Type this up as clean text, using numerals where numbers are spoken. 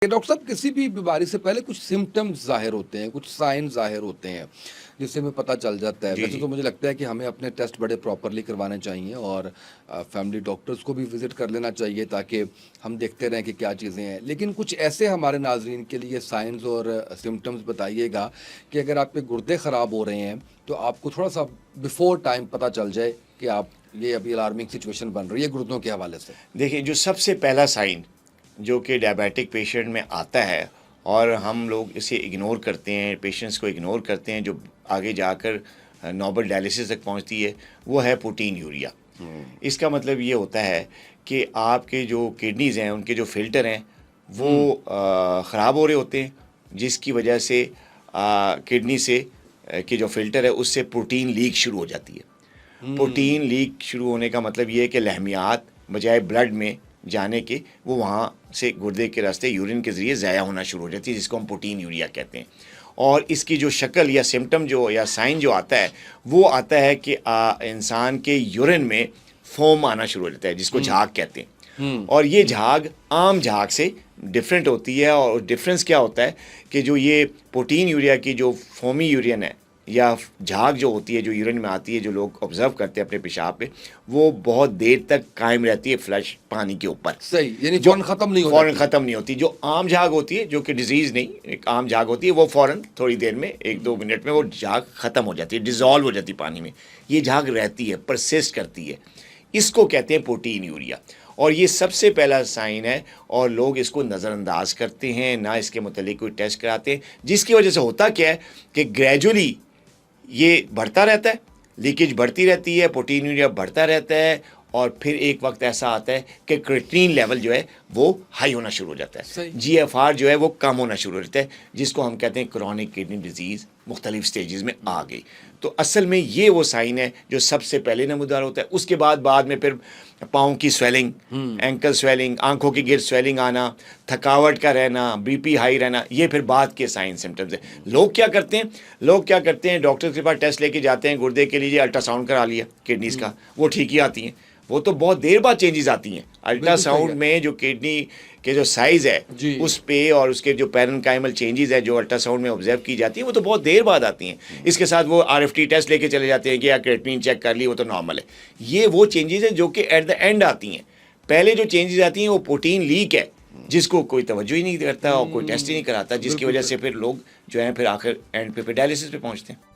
Doctor صاحب کسی بھی بیماری سے پہلے کچھ سمٹمز ظاہر ہوتے ہیں، کچھ سائن ظاہر ہوتے ہیں جس سے ہمیں پتہ چل جاتا ہے. ویسے تو مجھے لگتا ہے کہ ہمیں اپنے ٹیسٹ بڑے پراپرلی کروانے چاہیے اور فیملی ڈاکٹرز کو بھی وزٹ کر لینا چاہیے تاکہ ہم دیکھتے رہیں کہ کیا چیزیں ہیں. لیکن کچھ ایسے ہمارے ناظرین کے لیے سائنز اور سمٹمز بتائیے گا کہ اگر آپ کے گردے خراب ہو رہے ہیں تو آپ کو تھوڑا سا بیفور ٹائم پتہ چل جائے کہ آپ یہ ابھی الارمنگ سچویشن بن رہی ہے گردوں کے حوالے سے. دیکھیں، جو سب سے پہلا سائن جو کہ ڈائبیٹک پیشنٹ میں آتا ہے اور ہم لوگ اسے اگنور کرتے ہیں، پیشنٹس کو اگنور کرتے ہیں، جو آگے جا کر نوبل ڈائلسس تک پہنچتی ہے، وہ ہے پروٹین یوریا. اس کا مطلب یہ ہوتا ہے کہ آپ کے جو کڈنیز ہیں، ان کے جو فلٹر ہیں وہ خراب ہو رہے ہوتے ہیں، جس کی وجہ سے کڈنی سے کہ جو فلٹر ہے اس سے پروٹین لیک شروع ہو جاتی ہے. پروٹین لیک شروع ہونے کا مطلب یہ ہے کہ لحمیات بجائے بلڈ میں جانے کے وہ وہاں سے گردے کے راستے یورین کے ذریعے ضائع ہونا شروع ہو جاتی ہے، جس کو ہم پروٹین یوریا کہتے ہیں. اور اس کی جو شکل یا سمٹم جو یا سائن جو آتا ہے وہ آتا ہے کہ انسان کے یورین میں فوم آنا شروع ہو جاتا ہے، جس کو جھاگ کہتے ہیں. اور یہ جھاگ عام جھاگ سے ڈفرینٹ ہوتی ہے. اور ڈفرینس کیا ہوتا ہے کہ جو یہ پروٹین یوریا کی جو فومی یورین ہے یا جھاگ جو ہوتی ہے جو یورین میں آتی ہے، جو لوگ آبزرو کرتے ہیں اپنے پیشاب پہ، وہ بہت دیر تک قائم رہتی ہے فلش پانی کے اوپر. صحیح، یعنی فوراً ختم نہیں ہوتی. فوراً ختم نہیں ہوتی. جو عام جھاگ ہوتی ہے، جو کہ ڈیزیز نہیں، ایک عام جھاگ ہوتی ہے، وہ فوراً تھوڑی دیر میں 1-2 منٹ میں وہ جھاگ ختم ہو جاتی ہے، ڈیزالو ہو جاتی ہے پانی میں. یہ جھاگ رہتی ہے، پرسسٹ کرتی ہے. اس کو کہتے ہیں پروٹین یوریا. اور یہ سب سے پہلا سائن ہے اور لوگ اس کو نظر انداز کرتے ہیں، نہ اس کے متعلق کوئی ٹیسٹ کراتے ہیں، جس کی وجہ سے ہوتا کیا ہے کہ گریجولی یہ بڑھتا رہتا ہے، لیکیج بڑھتی رہتی ہے، پروٹین یوریا بڑھتا رہتا ہے. اور پھر ایک وقت ایسا آتا ہے کہ کریٹین لیول جو ہے وہ ہائی ہونا شروع ہو جاتا ہے، جی ایف آر جو ہے وہ کم ہونا شروع ہو جاتا ہے، جس کو ہم کہتے ہیں کرونک کڈنی ڈیزیز مختلف سٹیجز میں آ گئی. تو اصل میں یہ وہ سائن ہے جو سب سے پہلے نمودار ہوتا ہے. اس کے بعد میں پھر پاؤں کی سویلنگ، اینکل سویلنگ، آنکھوں کے گرد سویلنگ آنا، تھکاوٹ کا رہنا، بی پی ہائی رہنا، یہ پھر بعد کے سائن سمٹمز ہیں. لوگ کیا کرتے ہیں ڈاکٹر کے پاس ٹیسٹ لے کے جاتے ہیں گردے کے لیے، الٹرا ساؤنڈ کرا لیا کڈنیز کا، وہ ٹھیک ہی آتی ہیں. وہ تو بہت دیر بعد چینجز آتی ہیں. الٹرا ساؤنڈ میں جو کڈنی کے جو سائز ہے اس پہ اور اس کے جو پیرنکائمل چینجز ہے جو الٹرا ساؤنڈ میں آبزرو کی جاتی ہیں، وہ تو بہت دیر بعد آتی ہیں. اس کے ساتھ وہ آر ایف ٹی ٹیسٹ لے کے چلے جاتے ہیں کہ کریٹنین چیک کر لی، وہ تو نارمل ہے. یہ وہ چینجز ہیں جو کہ ایٹ دا اینڈ آتی ہیں. پہلے جو چینجز آتی ہیں وہ پروٹین لیک ہے، جس کو کوئی توجہ ہی نہیں کرتا اور کوئی ٹیسٹ ہی نہیں کراتا، جس کی وجہ سے پھر لوگ جو ہیں پھر آخر اینڈ پہ ڈائلسس پہ پہنچتے ہیں.